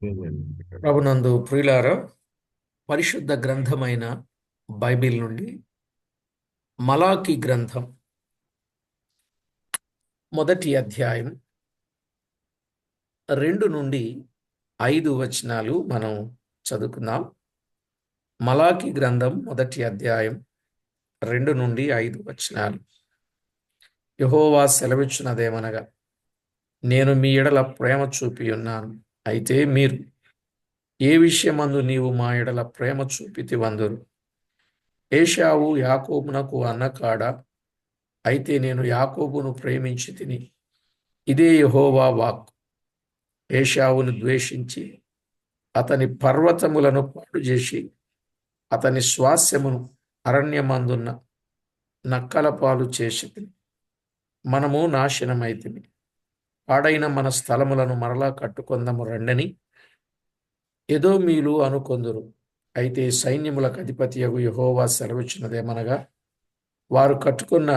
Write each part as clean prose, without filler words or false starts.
ప్రభునందు ప్రియులారా, పరిశుద్ధ గ్రంథమైన బైబిల్ నుండి మలాకి గ్రంథం మొదటి అధ్యాయం 2 నుండి 5 వచనాలు మనం చదువుకుందాం. మలాకి గ్రంథం మొదటి అధ్యాయం 2 నుండి 5 వచనాలు. యెహోవా సెలవిచ్చున్నదేమనగా, నేను మీ ఎడల ప్రేమ చూపి ఉన్నాను. అయితే మీరు ఏ విషయమందు నీవు మా ఎడల ప్రేమ చూపితివందురు? ఏశావు యాకోబునకు అన్నకాడా? అయితే నేను యాకోబును ప్రేమించి తిని. ఇదే యెహోవా వాక్కు. ఏశావును ద్వేషించి అతని పర్వతములను పాడు చేసి అతని స్వాస్యమును అరణ్యమందున్న నక్కల పాలు చేసితిని. మనము నాశనమైతిమి. పాడైన మన స్థలములను మరలా కట్టుకొందము రండని ఎదోమీలు అనుకొందురు. అయితే సైన్యములకు అధిపతియగు యెహోవా సెలవిచ్చినదేమనగా, వారు కట్టుకున్న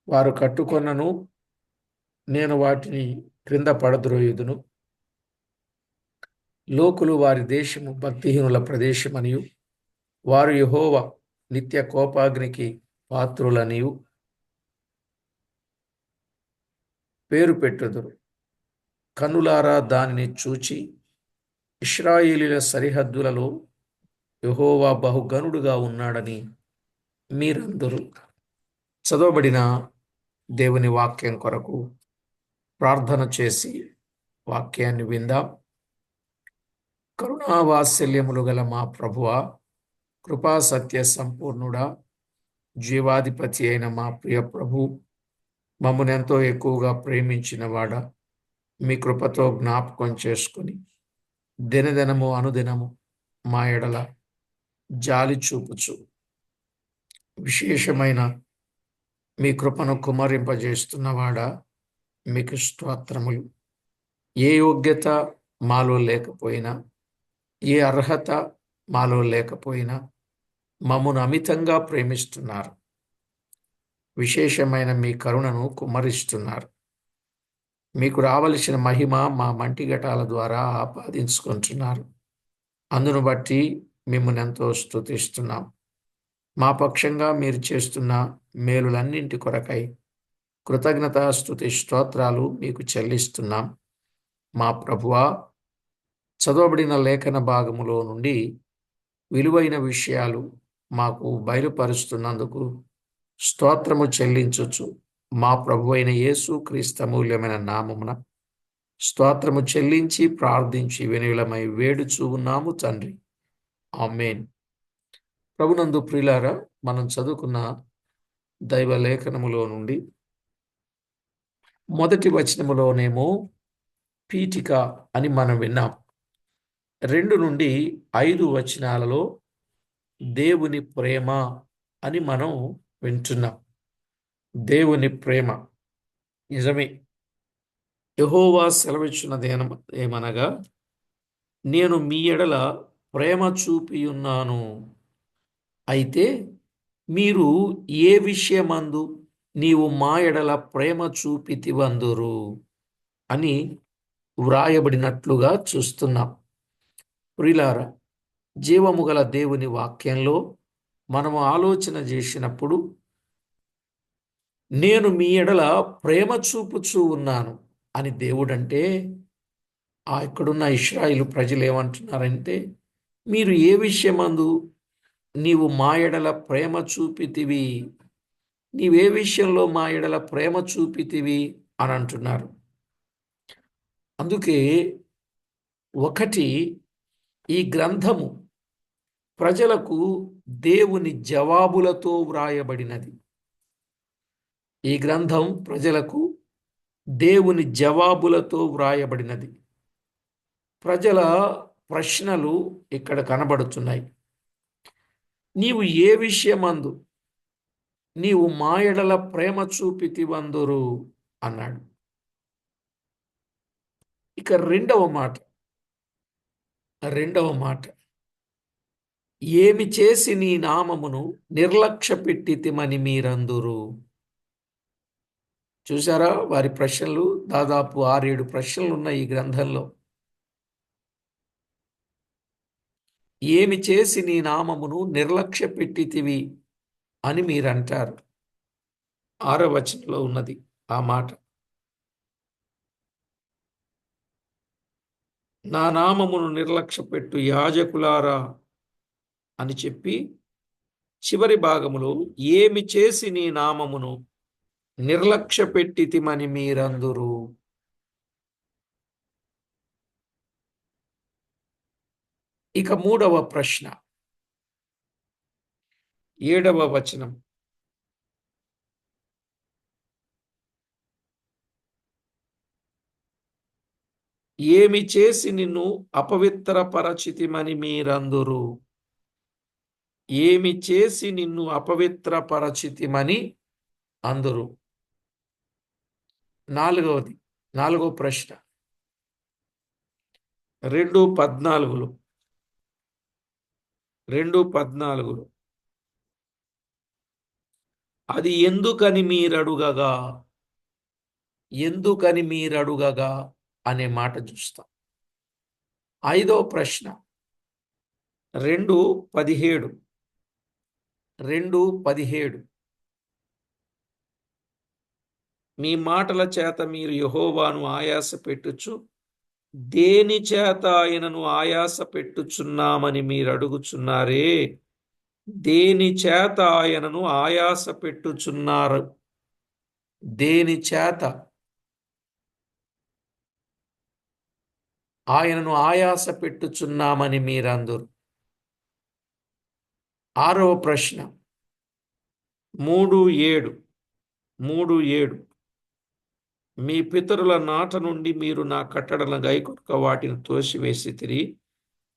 వారు కట్టుకొన్నను, నేను వాటిని క్రింద పడద్రోయుదును. లోకులు వారి దేశము భక్తిహీనుల ప్రదేశమనియు, వారు యెహోవా నిత్య కోపాగ్నికి పాత్రులనియు పేరు పెట్టుదురు. కనులారా దానిని చూచి, ఇశ్రాయేలీయుల సరిహద్దులలో యెహోవా బహుగనుడుగా ఉన్నాడని మీరందరూ. చదవబడిన దేవుని వాక్యం కొరకు ప్రార్థన చేసి వాక్యాన్ని విందాం. కరుణావాత్సల్యములు గల మా ప్రభువా, కృపా సత్య సంపూర్ణుడా, జీవాధిపతి అయిన మా ప్రియ ప్రభు, మమ్మల్ని ఎంతో ఎక్కువగా ప్రేమించిన వాడా, మీ కృపతో జ్ఞాపకం చేసుకుని దినదినము అనుదినము మా ఎడల జాలి చూపుచు విశేషమైన మీ కృపను కుమ్మరింపజేస్తున్నవాడా, మీకు స్తోత్రములు. ఏ యోగ్యత మాలో లేకపోయినా, ఏ అర్హత మాలో లేకపోయినా మమ్మను అమితంగా ప్రేమిస్తున్నారు. విశేషమైన మీ కరుణను కుమ్మరిస్తున్నారు. మీకు రావలసిన మహిమ మా మంటిఘటాల ద్వారా ఆపాదించుకుంటున్నారు. అందును బట్టి మిమ్మల్ని ఎంతో స్తుతిస్తున్నాం. మా పక్షంగా మీరు చేస్తున్న మేలులన్నింటి కొరకై కృతజ్ఞతాస్తుతి స్తోత్రాలు మీకు చెల్లిస్తున్నాం. మా ప్రభువా, చదవబడిన లేఖన భాగములో నుండి విలువైన విషయాలు మాకు బయలుపరుస్తున్నందుకు స్తోత్రము చెల్లించుచు, మా ప్రభువైన యేసు క్రీస్తు అమూల్యమైన నామమున స్తోత్రము చెల్లించి ప్రార్థించి వినయులమై వేడుచూ ఉన్నాము తండ్రి. ఆమేన్. ప్రభునందు ప్రియులారా, మనం చదువుకున్న దైవ లేఖనములో నుండి మొదటి వచనములోనేమో పీఠిక అని మనం విన్నాం. 2 నుండి 5 వచనాలలో దేవుని ప్రేమ అని మనం వింటున్నాం. దేవుని ప్రేమ నిజమే. యెహోవా ఏమనగా, నేను మీ ఎడల ప్రేమ చూపియున్నాను. అయితే మీరు ఏ విషయమందు నీవు మా ఎడల ప్రేమ చూపితివందురు అని వ్రాయబడినట్లుగా చూస్తున్నాం. ప్రియులారా, జీవము గల దేవుని వాక్యంలో మనము ఆలోచన చేసినప్పుడు, నేను మీ ఎడల ప్రేమ చూపుచూ ఉన్నాను అని దేవుడంటే, ఇక్కడున్న ఇశ్రాయేలు ప్రజలు ఏమంటున్నారంటే, మీరు ఏ విషయమందు నీవు మా ఎడల ప్రేమ చూపితివి, నీవే విషయంలో మా ఎడల ప్రేమ చూపితివి అని అంటున్నారు. అందుకే ఒకటి, ఈ గ్రంథము ప్రజలకు దేవుని జవాబులతో వ్రాయబడినది. ఈ గ్రంథం ప్రజలకు దేవుని జవాబులతో వ్రాయబడినది. ప్రజల ప్రశ్నలు ఇక్కడ కనబడుతున్నాయి. నీవు ఏ విషయమందు నీవు మా ఎడల ప్రేమ చూపితివందురు అన్నాడు. ఇక రెండవ మాట, ఏమి చేసి నీ నామమును నిర్లక్ష్య పెట్టితిమని మీరందురు. చూసారా, వారి ప్రశ్నలు దాదాపు 6-7 ప్రశ్నలు ఉన్నాయి ఈ గ్రంథంలో. ఏమి చేసి నీ నామమును నిర్లక్ష్య పెట్టితివి అని మీరంటారు. 6వ వచనంలో ఉన్నది ఆ మాట. నా నామమును నిర్లక్ష్యపెట్టు యాజకులారా అని చెప్పి చివరి భాగములో ఏమి చేసి నీ నామమును నిర్లక్ష్యపెట్టితిమని మీరందురు. ఇక 3వ ప్రశ్న 7వ వచనం. ఏమి చేసి నిన్ను అపవిత్రపరచితిమని మీరందురు. ఏమి చేసి నిన్ను అపవిత్రపరచితిమని అందురు. 4వ ప్రశ్న 2:14. అది ఎందుకని మీరడుగగా అనే మాట చూస్తాం. 5వ ప్రశ్న 2:17. మీ మాటల చేత మీరు యెహోవాను ఆయాస పెట్టుచు దేని చేత ఆయనను ఆయాస పెట్టుచున్నామని మీరు అడుగుచున్నారే. దేని చేత ఆయనను ఆయాస పెట్టుచున్నారు. దేని చేత ఆయనను ఆయాస పెట్టుచున్నామని మీరందరూ. 6వ ప్రశ్న 3:7. మీ పితరుల నాట నుండి మీరు నా కట్టడలను గైకొనక వాటిని తోసివేసితిరి.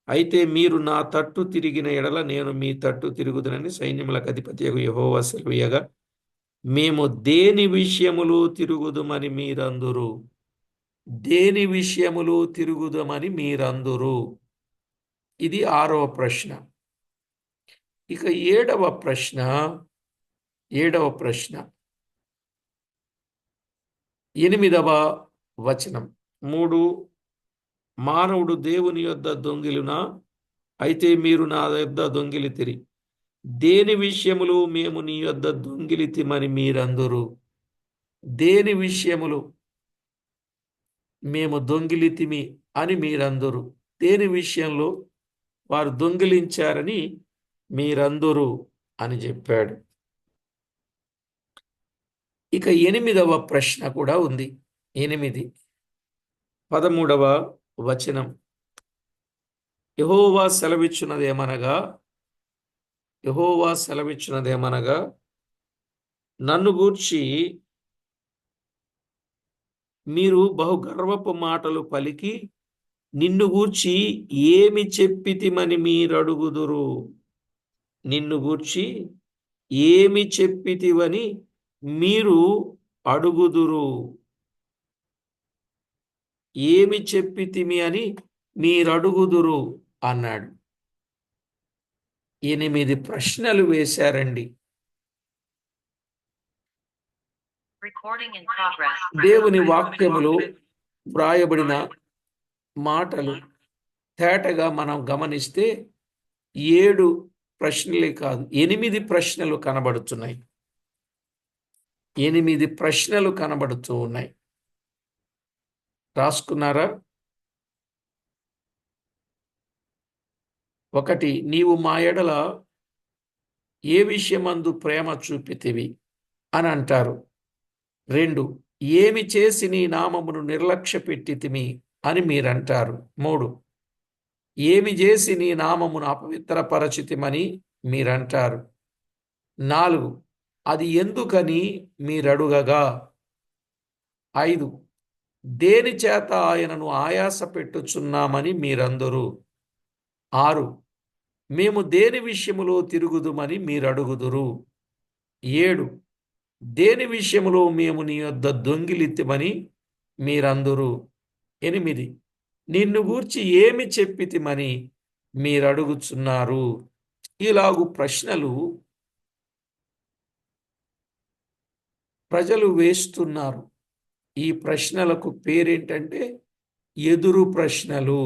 అయితే మీరు నా తట్టు తిరిగిన ఎడల నేను మీ తట్టు తిరుగుదునని సైన్యములకు అధిపతియగు యెహోవా సెలవీయగా మేము దేని విషయములో తిరుగుదుమని మీరందురు. దేని విషయములో తిరుగుదమని మీరందురు. ఇది 6వ ప్రశ్న. ఇక 7వ ప్రశ్న 8వ వచనం. 3 మానవుడు దేవుని యొద్ద దొంగిలునా? అయితే మీరు నా యొద్ద దొంగిలితిరి. దేని విషయములు మేము నీ యొద్ద దొంగిలితిమని మీరందురు. దేని విషయములు మేము దొంగిలితిమి అని మీరందురు. దేని విషయంలో వారు దొంగిలించారని మీరందురు అని చెప్పాడు. ఇక 8వ ప్రశ్న కూడా ఉంది. 8:13వ వచనం. యెహోవా సెలవిచ్చున్నదేమనగా నన్ను గూర్చి మీరు బహుగర్వపు మాటలు పలికి నిన్ను గూర్చి ఏమి చెప్పితిమని మీరడుగుదురు. నిన్ను గూర్చి ఏమి చెప్పితివని మీరు అడుగుదురు. ఏమి చెప్పితిమి అని మీరడుగుదురు అన్నాడు. 8 ప్రశ్నలు వేశారండి. దేవుని వాక్యములో వ్రాయబడిన మాటలు తేటగా మనం గమనిస్తే 7 ప్రశ్నలే కాదు 8 ప్రశ్నలు కనబడుతున్నాయి. 8 ప్రశ్నలు కనబడుతూ ఉన్నాయి. రాసుకున్నారా? 1 నీవు మా ఎడల ఏ విషయమందు ప్రేమ చూపితివి అని అంటారు. 2 ఏమి చేసి నీ నామమును నిర్లక్ష్య పెట్టితిమి అని మీరంటారు. 3 ఏమి చేసి నీ నామమును అపవిత్రపరచితిమని మీరంటారు. 4 అది ఎందుకని మీరడుగగా. 5 దేని చేత ఆయనను ఆయాస పెట్టుచున్నామని మీరందరూ. 6 మేము దేని విషయములో తిరుగుదుమని మీరడుగుదురు. 7 దేని విషయములో మేము నీ యొద్ద దొంగిలితిమని మీరందురు. 8 నిన్ను గూర్చి ఏమి చెప్పితిమని మీరడుగుచున్నారు. ఇలాగు ప్రశ్నలు ప్రజలు వేస్తున్నారు. ఈ ప్రశ్నలకు పేరేంటంటే ఎదురు ప్రశ్నలు.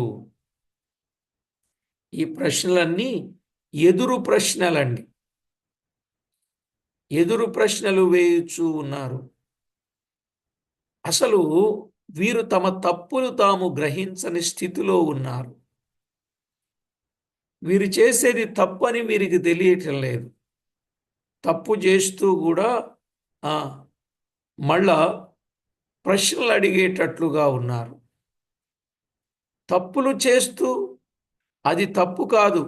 ఈ ప్రశ్నలన్నీ ఎదురు ప్రశ్నలండి. ఎదురు ప్రశ్నలు వేయుచూ ఉన్నారు. అసలు వీరు తమ తప్పులు తాము గ్రహించని స్థితిలో ఉన్నారు. వీరు చేసేది తప్పని వీరికి తెలియటం లేదు. తప్పు చేస్తూ కూడా ఆ, మళ్ళా ప్రశ్నలు అడిగేటట్లుగా ఉన్నారు. తప్పులు చేస్తూ అది తప్పు కాదు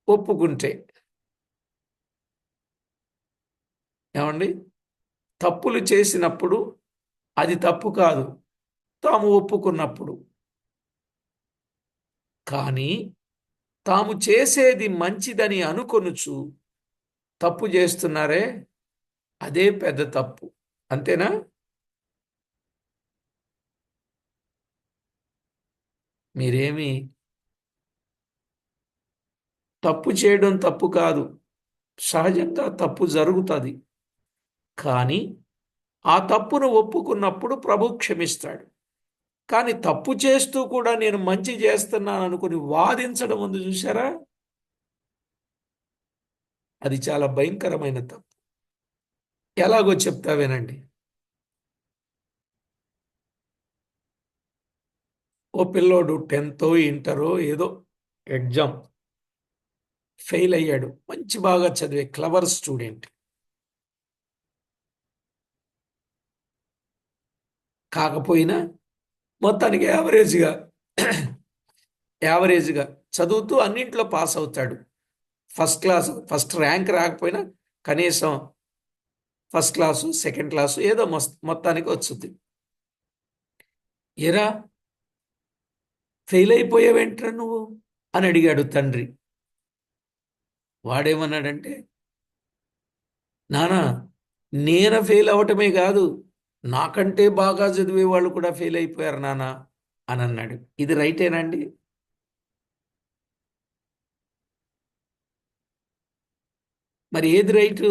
ఒప్పుకుంటే, ఏమండి? తప్పులు చేసినప్పుడు అది తప్పు కాదు తాము ఒప్పుకున్నప్పుడు. కానీ తాము చేసేది మంచిదని అనుకొనుచు తప్పు చేస్తున్నారే, అదే పెద్ద తప్పు. అంతేనా? మీరేమి తప్పు చేయడం తప్పు కాదు. సహజంగా తప్పు జరుగుతుంది. కానీ ఆ తప్పును ఒప్పుకున్నప్పుడు ప్రభు క్షమిస్తాడు. కానీ తప్పు చేస్తూ కూడా నేను మంచి చేస్తున్నాను అనుకుని వాదించడం ఉంది చూసారా, అది చాలా భయంకరమైన తప్పు. ఎలాగో చెప్తా వినండి. ఓ పిల్లోడు 10థ్ ఇంటరో ఏదో ఎగ్జామ్ ఫెయిల్ అయ్యాడు. మంచి బాగా చదివే క్లవర్ స్టూడెంట్. కాకపోయినా మొత్తానికి యావరేజ్గా చదువుతూ అన్నింట్లో పాస్ అవుతాడు. ఫస్ట్ క్లాస్, ఫస్ట్ ర్యాంక్ రాకపోయినా కనీసం ఫస్ట్ క్లాసు, సెకండ్ క్లాసు ఏదో మొత్తానికి వచ్చుద్ది. ఏరా ఫెయిల్ అయిపోయావేంట్రా నువ్వు అని అడిగాడు తండ్రి. వాడేమన్నాడంటే, నానా నేను ఫెయిల్ అవటమే కాదు, నాకంటే బాగా చదివే వాళ్ళు కూడా ఫెయిల్ అయిపోయారు నానా అని అన్నాడు. ఇది రైటేనండి? మరి ఏది రైటు?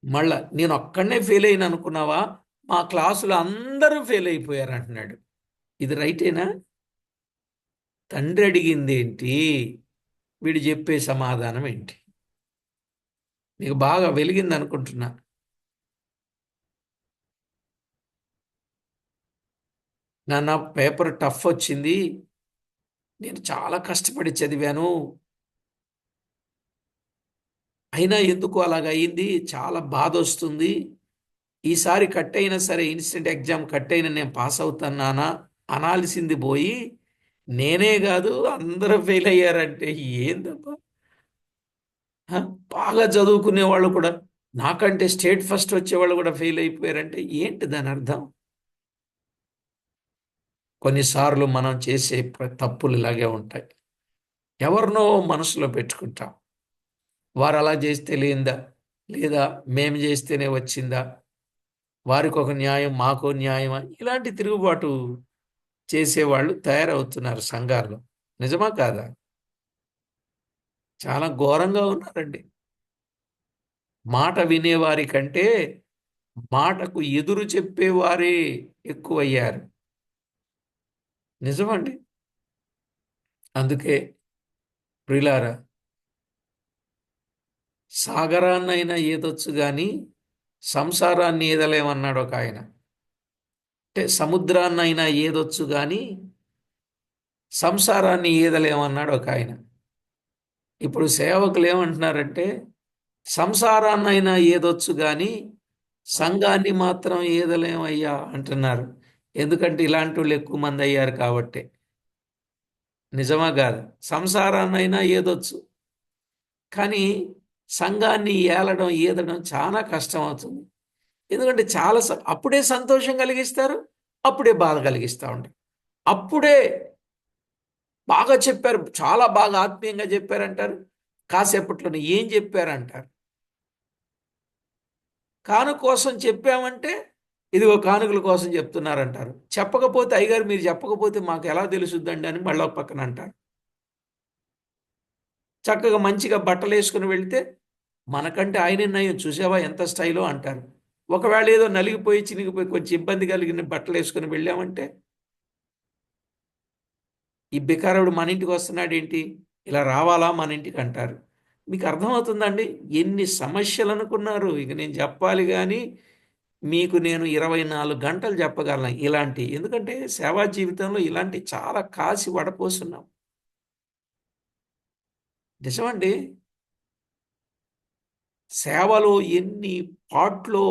మళ్ళా నేను ఒక్కడనే ఫెయిల్ అయిన అనుకున్నావా, మా క్లాసులో అందరూ ఫెయిల్ అయిపోయారు అంటున్నాడు. ఇది రైటేనా? తండ్రి అడిగింది ఏంటి, వీడు చెప్పే సమాధానం ఏంటి? మీకు బాగా వెలిగింది అనుకుంటున్నా. నా పేపర్ టఫ్ వచ్చింది, నేను చాలా కష్టపడి చదివాను, అయినా ఎందుకు అలాగ అయింది, చాలా బాధ వస్తుంది, ఈసారి కట్ అయినా సరే ఇన్స్టెంట్ ఎగ్జామ్ కట్ అయినా నేను పాస్ అవుతున్నానా అనాల్సింది పోయి, నేనే కాదు అందరూ ఫెయిల్ అయ్యారంటే ఏందబ్బా? హ? బాగా చదువుకునే వాళ్ళు కూడా, నాకంటే స్టేట్ ఫస్ట్ వచ్చేవాళ్ళు కూడా ఫెయిల్ అయిపోయారంటే ఏంటి దాని అర్థం? కొన్నిసార్లు మనం చేసే తప్పులు ఇలాగే ఉంటాయి. ఎవరినో మనసులో పెట్టుకుంటాం. వారు అలా చేస్తే లేందా, లేదా మేము చేస్తేనే వచ్చిందా, వారికి ఒక న్యాయం మాకో న్యాయమా, ఇలాంటి తిరుగుబాటు చేసేవాళ్ళు తయారవుతున్నారు సంఘాల్లో. నిజమా కాదా? చాలా ఘోరంగా ఉన్నారండి. మాట వినేవారి కంటే మాటకు ఎదురు చెప్పేవారే ఎక్కువయ్యారు. నిజమండి. అందుకే ప్రియులారా, సాగరాన్నైనా ఈదొచ్చు గాని సంసారాన్ని ఈదలేమన్నాడు ఒక ఆయన. అంటే సముద్రాన్నైనా ఈదొచ్చు గాని సంసారాన్ని ఈదలేమన్నాడు ఒక ఆయన. ఇప్పుడు సేవకులు ఏమంటున్నారంటే, సంసారాన్నైనా ఈదొచ్చు గాని సంఘాన్ని మాత్రం ఈదలేమయ్యా అంటున్నారు. ఎందుకంటే ఇలాంటి వాళ్ళు ఎక్కువ మంది అయ్యారు కాబట్టి. నిజమా కాదు? సంసారాన్నైనా ఈదొచ్చు, కానీ సంఘాన్ని ఏలడం ఈదడం చాలా కష్టం అవుతుంది. ఎందుకంటే చాలా అప్పుడే సంతోషం కలిగిస్తారు, అప్పుడే బాధ కలిగిస్తూ ఉంటారు. అప్పుడే బాగా చెప్పారు, చాలా బాగా ఆత్మీయంగా చెప్పారంటారు, కాసేపట్లోనే ఏం చెప్పారంటారు. కాను కోసం చెప్పామంటే ఇదిగో కానుకల కోసం చెప్తున్నారంటారు. చెప్పకపోతే అయ్యగారు మీరు చెప్పకపోతే మాకు ఎలా తెలుసుద్దండి అని మళ్ళీ ఒక పక్కన అంటారు. చక్కగా మంచిగా బట్టలు వేసుకుని వెళ్తే మనకంటే ఆయనే నయం, చూసావా ఎంత స్టైలో అంటారు. ఒకవేళ ఏదో నలిగిపోయి చినిగిపోయి కొంచెం ఇబ్బంది కలిగిన బట్టలు వేసుకుని వెళ్ళామంటే, ఈ బికారోడు మన ఇంటికి వస్తున్నాడు ఏంటి, ఇలా రావాలా మన ఇంటికి అంటారు. మీకు అర్థమవుతుందండి ఎన్ని సమస్యలు అనుకున్నారు. ఇక నేను చెప్పాలి కానీ మీకు నేను 24 గంటలు చెప్పగలను ఇలాంటి, ఎందుకంటే సేవా జీవితంలో ఇలాంటి చాలా కాసి వడపోస్తున్నాం. నిజమండి. సేవలో ఎన్ని పార్ట్‌లో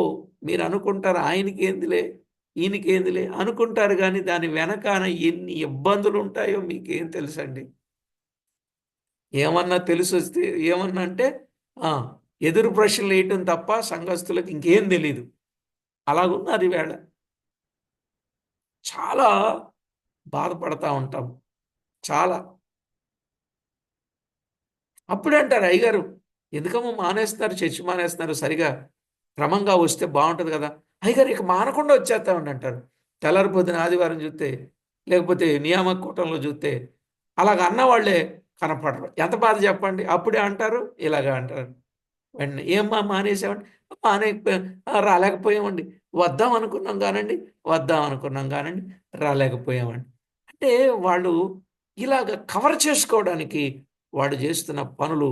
మీరు అనుకుంటారు ఆయనకేందిలే, ఈయనకేందిలే అనుకుంటారు గానీ, దాని వెనకాన ఎన్ని ఇబ్బందులుంటాయో మీకేం తెలుసండి. ఏమన్నా తెలిసొస్తే ఏమన్నా అంటే ఆ! ఎదురు ప్రశ్నలేయటం తప్ప సంఘస్థులకు ఇంకేం తెలీదు. అలాగున్నారు ఈవేళ. చాలా బాధపడతా ఉంటాం. చాలా. అప్పుడే అంటారు అయ్యగారు, "ఎందుకమ్మా మానేస్తున్నారు, చర్చి మానేస్తున్నారు, సరిగా క్రమంగా వస్తే బావుంటది గదా!" అయ్యగారు ఇక మానకుండా వచ్చేత్తామండి అంటారు. తెల్లారి పొద్దున ఆదివారం జూత్తే, లేకపోతే నియామక కూటంలో జూత్తే, అలాగ అన్నవాళ్ళే కనపడరు. ఎంత బాధ జెప్పండి. అప్పుడే అంటారు, ఇలాగ అంటారు. వెంటనే "ఏమ్మా మానేసావంటే?" "మానేయకపోయాం." రాలేకపోయామండి. వద్దాం అనుకున్నాం గానండి, వద్దాం అనుకున్నాం గానండి, రాలేకపోయామండి." అంటే వాళ్ళు ఇలాగ కవర్ చేసుకోవడానికి వాడు జేస్తున్న పనులు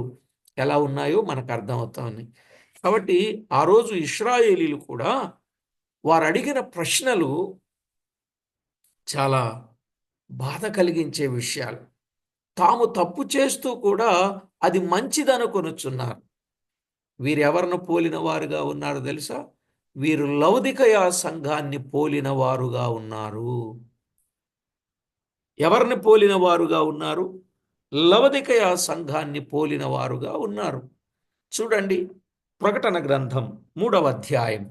ఎలా ఉన్నాయో మనకు అర్థమవుతా ఉన్నాయి. కాబట్టి ఆ రోజు ఇశ్రాయేలీయులు కూడా వారడిగిన ప్రశ్నలు చాలా బాధ కలిగించే విషయాలు. తాము తప్పు చేస్తూ కూడా అది మంచిదనుకొనుచున్నారు. వీరెవరిని పోలిన వారుగా ఉన్నారో తెలుసా? వీరు లౌదికయ సంఘాన్ని పోలిన వారుగా ఉన్నారు. ఎవరిని పోలిన వారుగా ఉన్నారు? లవదికయ సంఘాన్ని పోలిన వారుగా ఉన్నారు. చూడండి, ప్రకటన గ్రంథం 3వ అధ్యాయం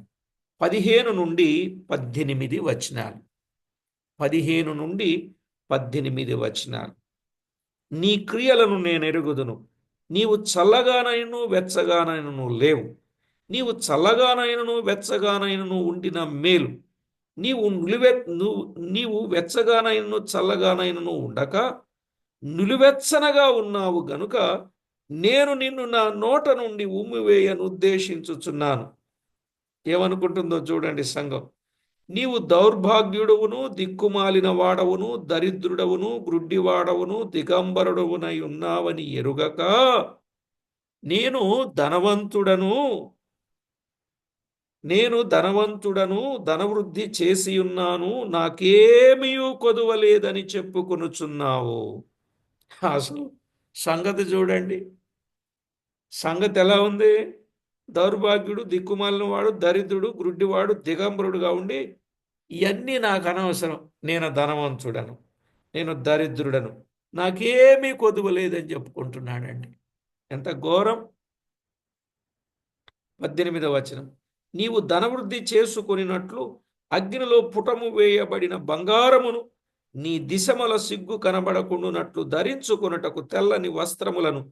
15 నుండి 18 వచనాలు. 15 నుండి 18 వచనాలు. నీ క్రియలను నేనెరుగుదును. నీవు చల్లగానైనను వెచ్చగానైనను లేవు. నీవు చల్లగానైనను వెచ్చగానైనను ఉండిన మేలు. నీవు నులివె నువ్వు నీవు వెచ్చగానైనను చల్లగానైనను ఉండక నులివెచ్చనగా ఉన్నావు గనుక నేను నిన్ను నా నోట నుండి ఉమ్మివేయనుద్దేశించుచున్నాను. ఏమనుకుంటుందో చూడండి సంఘం. నీవు దౌర్భాగ్యుడవును, దిక్కుమాలిన వాడవును, దరిద్రుడవును, గ్రుడ్డివాడవును, దిగంబరుడవునై ఉన్నావని ఎరుగక నేను ధనవంతుడను నేను ధనవృద్ధి చేసియున్నాను, నాకేమియూ కొదువలేదని చెప్పుకొనుచున్నావు. అసలు సంగతి చూడండి. సంగతి ఎలా ఉంది? దౌర్భాగ్యుడు, దిక్కుమాలిన వాడు, దరిద్రుడు, గ్రుడ్డివాడు, దిగంబరుడుగా ఉండి, ఇయన్నీ నాకు అనవసరం. నేను ధనవంతుడను, నేను దరిద్రుడను, నాకేమీ కొదువలేదని చెప్పుకుంటున్నాడండి. ఎంత ఘోరం! 18వ వచనం. నీవు ధనవృద్ధి చేసుకొనినట్లు అగ్నిలో పుటము వేయబడిన బంగారమును నీ దిశమల సిగ్గు కనబడకుండునట్లు ధరించుకొనుటకు తెల్లని వస్త్రములను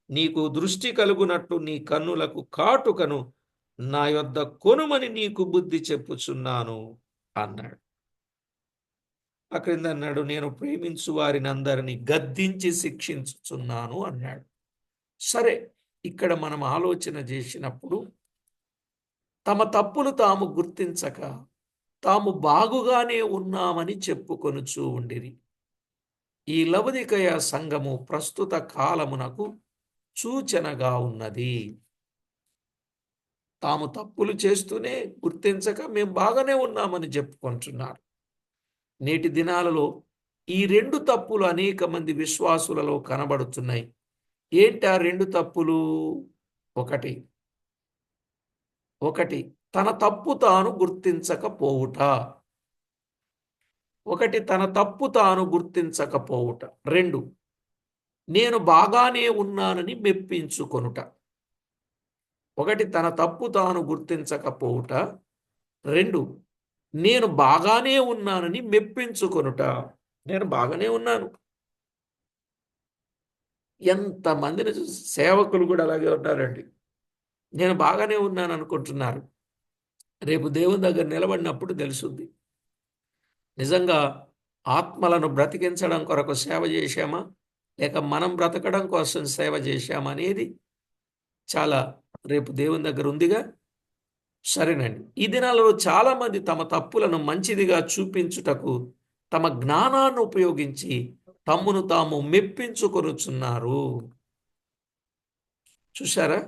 నీకు దృష్టి కలుగునట్లు నీ కన్నులకు కాటుకను నా యొద్ద కొనుమని నీకు బుద్ధి చెప్పుచున్నాను అన్నాడు. అక్కడింద అన్నాడు, నేను ప్రేమించు వారిని అందరినీ గద్దించి శిక్షించుచున్నాను అన్నాడు. సరే, ఇక్కడ మనం ఆలోచన చేసినప్పుడు తమ తప్పులు తాము గుర్తించక తాము బాగుగానే ఉన్నామని చెప్పుకొనుచూ ఉండిరి. ఈ లవదికయ సంఘము ప్రస్తుత కాలమునకు సూచనగా ఉన్నది. తాము తప్పులు చేస్తూనే గుర్తించక మేము బాగానే ఉన్నామని చెప్పుకుంటున్నారు. నేటి దినాలలో ఈ రెండు తప్పులు అనేక మంది విశ్వాసులలో కనబడుతున్నాయి. ఏంటి ఆ రెండు తప్పులు? ఒకటి ఒకటి తన తప్పు తాను గుర్తించకపోవుట. తన తప్పు తాను గుర్తించకపోవుట. 2 నేను బాగానే ఉన్నానని మెప్పించుకొనుట. తన తప్పు తాను గుర్తించకపోవుట. 2 నేను బాగానే ఉన్నానని మెప్పించుకొనుట. నేను బాగానే ఉన్నాను. ఎంతమందిని సేవకులు కూడా అలాగే ఉన్నారండి. నేను బాగానే ఉన్నాను అనుకుంటున్నారు. రేపు దేవుని దగ్గర నిలబడినప్పుడు తెలుసుద్ది. నిజంగా ఆత్మలను బ్రతికించడం కొరకు సేవ చేశామా? లేక మనం బ్రతకడం కోసం సేవ చేశామా అనేది చాలా రేపు దేవుని దగ్గర ఉందిగా. సరేనండి. ఈ దినాలలో చాలామంది తమ తప్పులను మంచిదిగా చూపించుటకు తమ జ్ఞానాన్ని ఉపయోగించి తమ్మును తాము మెప్పించుకొనుచున్నారు. చూశారా?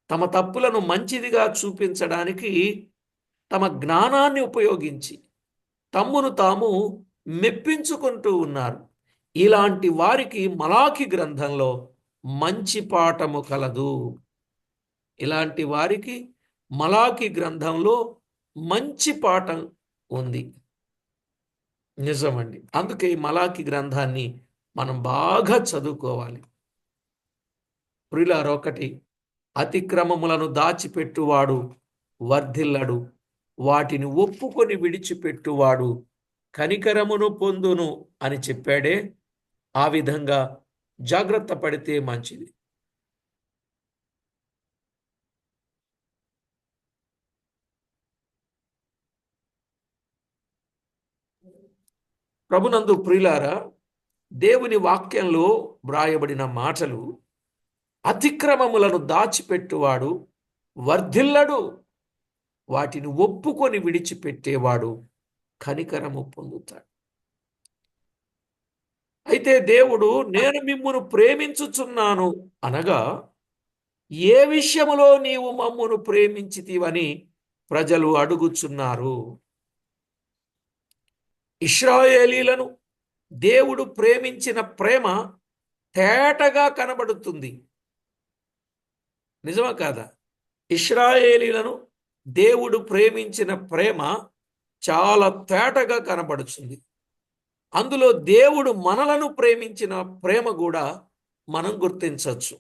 తమ తప్పులను మంచిదిగా చూపించడానికి తమ జ్ఞానాన్ని ఉపయోగించి తమ్మును తాము మెప్పించుకుంటూ ఉన్నారు. ఇలాంటి వారికి మలాకి గ్రంథంలో మంచి పాఠము కలదు. ఇలాంటి వారికి మలాకి గ్రంథంలో మంచి పాఠం ఉంది. నిజమండి. అందుకే ఈ మలాకి గ్రంథాన్ని మనం బాగా చదువుకోవాలి. ప్రియులారా, ఒకటి, అతిక్రమములను దాచిపెట్టువాడు వర్ధిల్లడు, వాటిని ఒప్పుకొని విడిచిపెట్టువాడు కనికరమును పొందును అని చెప్పాడే. ఆ విధంగా జాగ్రత్త పడితే మంచిది. ప్రభునందు ప్రియులారా, దేవుని వాక్యంలో వ్రాయబడిన మాటలు, అతిక్రమములను దాచిపెట్టువాడు వర్ధిల్లడు, వాటిని ఒప్పుకొని విడిచిపెట్టేవాడు కనికరము పొందుతాడు. అయితే దేవుడు నేను మిమ్మును ప్రేమించుచున్నాను అనగా, ఏ విషయములో నీవు మమ్మును ప్రేమించితివని ప్రజలు అడుగుచున్నారు. ఇశ్రాయేలీలను దేవుడు ప్రేమించిన ప్రేమ తేటగా కనబడుతుంది. నిజమా కాదా? ఇశ్రాయేలీలను దేవుడు ప్రేమించిన ప్రేమ చాలా తేటగా కనబడుతుంది. అందులో దేవుడు మనలను ప్రేమించిన ప్రేమ కూడా మనం గుర్తించవచ్చు.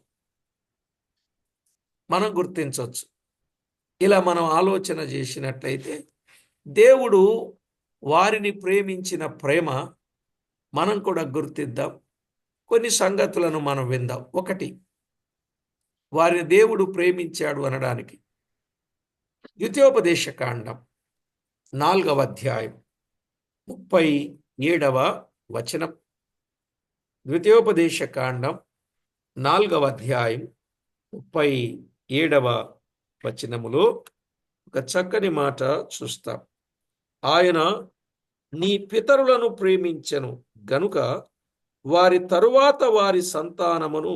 ఇలా మనం ఆలోచన చేసినట్లయితే దేవుడు వారిని ప్రేమించిన ప్రేమ మనం కూడా గుర్తిద్దాం. కొన్ని సంగతులను మనం విందాం. ఒకటి, వారిని దేవుడు ప్రేమించాడు అనడానికి ద్వితీయోపదేశ కాండం 4వ అధ్యాయం 37వ వచనం. ద్వితీయోపదేశ కాండం 4వ అధ్యాయం 37వ వచనములో ఒక చక్కని మాట చూస్తాం. ఆయన నీ పితరులను ప్రేమించెను గనుక వారి తరువాత వారి సంతానమును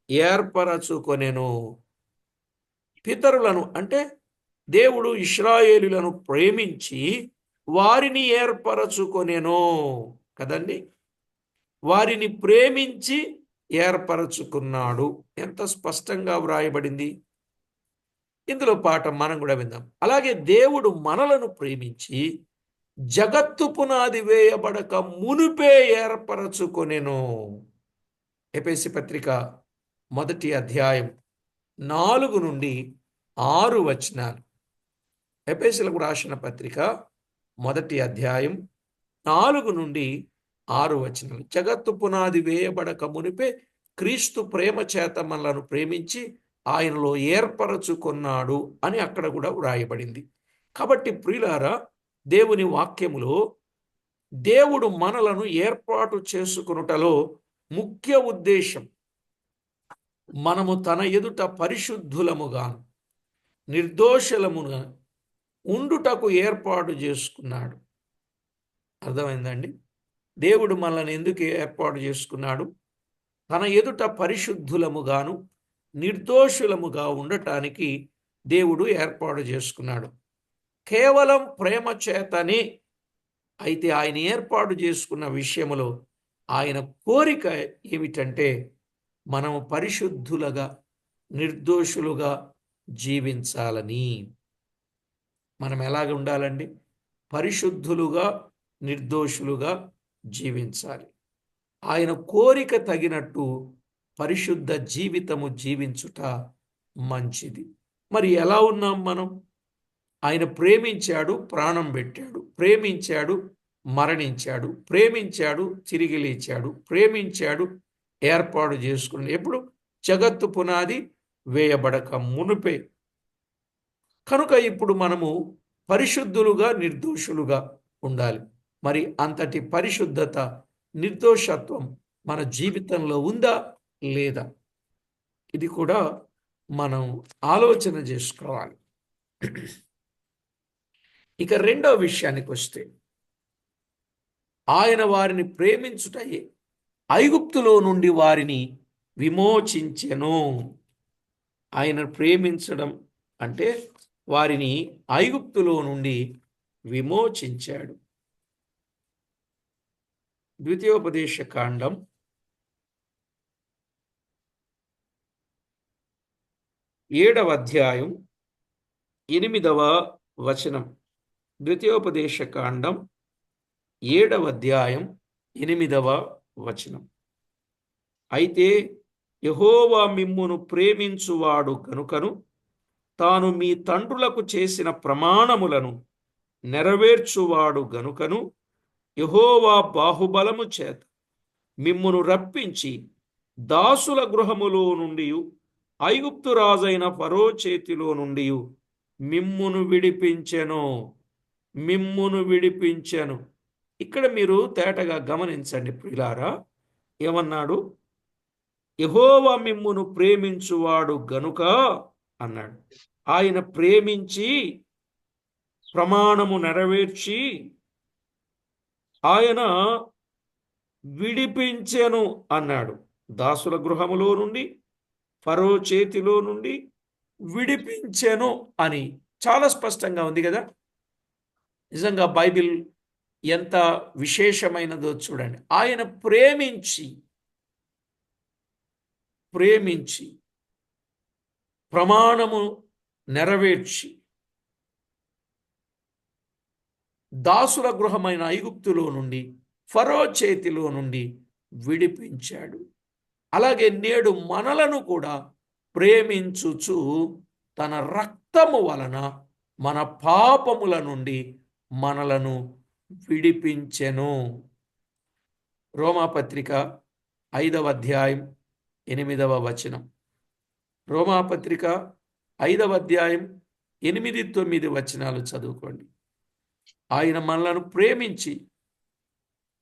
ఏర్పరచుకొనెను. పితరులను అంటే దేవుడు ఇశ్రాయేలులను ప్రేమించి వారిని ఏర్పరచుకొనెను కదండి. వారిని ప్రేమించి ఏర్పరచుకున్నాడు. ఎంత స్పష్టంగా వ్రాయబడింది. ఇందులో పాఠం మనం కూడా విందాం. అలాగే దేవుడు మనలను ప్రేమించి జగత్తు పునాది వేయబడక మునుపే ఏర్పరచుకొనెను. ఎఫెసీ పత్రిక 1వ అధ్యాయం 4 నుండి 6 వచనాలు. ఎఫెసీలకు రాసిన పత్రిక 1వ అధ్యాయం 4 నుండి 6 వచనాలు. జగత్తు పునాది వేయబడక మునిపే క్రీస్తు ప్రేమ చేత మనలను ప్రేమించి ఆయనలో ఏర్పరచుకున్నాడు అని అక్కడ కూడా వ్రాయబడింది. కాబట్టి ప్రియులారా, దేవుని వాక్యములో దేవుడు మనలను ఏర్పాటు చేసుకొనుటలో ముఖ్య ఉద్దేశం మనము తన ఎదుట పరిశుద్ధులముగాను నిర్దోషులముగా ఉండుటకు ఏర్పాటు చేసుకున్నాడు. అర్థమైందండి? దేవుడు మనల్ని ఎందుకు ఏర్పాటు చేసుకున్నాడు? తన ఎదుట పరిశుద్ధులముగాను నిర్దోషులముగా ఉండటానికి దేవుడు ఏర్పాటు చేసుకున్నాడు. కేవలం ప్రేమ చేతనే. అయితే ఆయన ఏర్పాటు చేసుకున్న విషయములో ఆయన కోరిక ఏమిటంటే మనము పరిశుద్ధులుగా నిర్దోషులుగా జీవించాలని. మనం ఎలాగ ఉండాలండి? పరిశుద్ధులుగా నిర్దోషులుగా జీవించాలి. ఆయన కోరిక తగినట్టు పరిశుద్ధ జీవితము జీవించుట మంచిది. మరి ఎలా ఉన్నాం మనం? ఆయన ప్రేమించాడు, ప్రాణం పెట్టాడు, ప్రేమించాడు, మరణించాడు, ప్రేమించాడు, తిరిగి లేచాడు, ప్రేమించాడు, ఏర్పాటు చేసుకుని ఎప్పుడు? జగత్తు పునాది వేయబడక మునుపే. కనుక ఇప్పుడు మనము పరిశుద్ధులుగా నిర్దోషులుగా ఉండాలి. మరి అంతటి పరిశుద్ధత, నిర్దోషత్వం మన జీవితంలో ఉందా లేదా? ఇది కూడా మనం ఆలోచన చేసుకోవాలి. ఇక రెండో విషయానికి వస్తే, ఆయన వారిని ప్రేమించుటయే ఐగుప్తులో నుండి వారిని విమోచించెను. ఆయన ప్రేమించడం అంటే వారిని ఐగుప్తులో నుండి విమోచించాడు. ద్వితీయోపదేశ కాండం 7వ అధ్యాయం 8వ వచనం. ద్వితీయోపదేశ కాండం 7వ అధ్యాయం 8వ వచనం. అయితే యెహోవా మిమ్మును ప్రేమించువాడు గనుకను తాను మీ తండ్రులకు చేసిన ప్రమాణములను నెరవేర్చువాడు గనుకను యెహోవా బాహుబలము చేత మిమ్మును రప్పించి దాసుల గృహములో నుండి ఐగుప్తు రాజైన ఫరో చేతిలో నుండి మిమ్మును విడిపించెను. ఇక్కడ మీరు తేటగా గమనించండి ప్రియులారా. ఏమన్నాడు? యెహోవా మిమ్మును ప్రేమించువాడు గనుక అన్నాడు. ఆయన ప్రేమించి ప్రమాణము నెరవేర్చి ఆయన విడిపించెను అన్నాడు. దాసుల గృహములో నుండి ఫరో చేతిలో నుండి విడిపించెను అని చాలా స్పష్టంగా ఉంది కదా. నిజంగా బైబిల్ ఎంత విశేషమైనదో చూడండి. ఆయన ప్రేమించి ప్రమాణము నెరవేర్చి దాసుల గృహమైన ఐగుప్తులో నుండి ఫరో చేతిలో నుండి విడిపించాడు. అలాగే నేడు మనలను కూడా ప్రేమించుచు తన రక్తము వలన మన పాపముల నుండి మనలను విడిపించెను. రోమాపత్రిక 5వ అధ్యాయం 8వ వచనం. రోమాపత్రిక 5వ అధ్యాయం 8, 9 వచనాలు చదువుకోండి. ఆయన మనలను ప్రేమించి